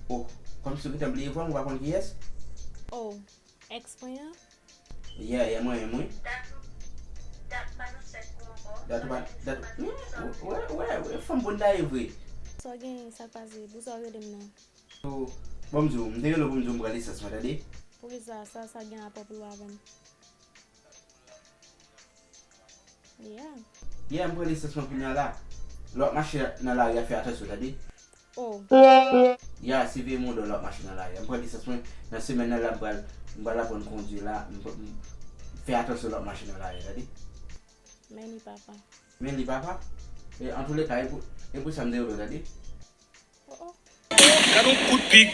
Oh, comme si kita beli uang wakon kias? Oh, ex-nya? Iya, ya mo. Dat panuset ko ko. Datu ban, datu. Where from Bondi we? So gen, sa pase, bou sa redem nan. So, bom zoom, dia lo bom zoom kali sas tadi. Pou ki sa gen apop lo aven. Yeah. Ya, mo kali sas mo punya lah. Lot masih nala ya fi atas tadi. Oh, Ya, CV mo do lot masih nala ya. Mo kali sas mo na semana la bala pon conduire là, fi atas lot masih nala ya tadi. meni papa. Men di papa? En tous les cas, et pour ça me tadi. Oh, oh. Got on good peak.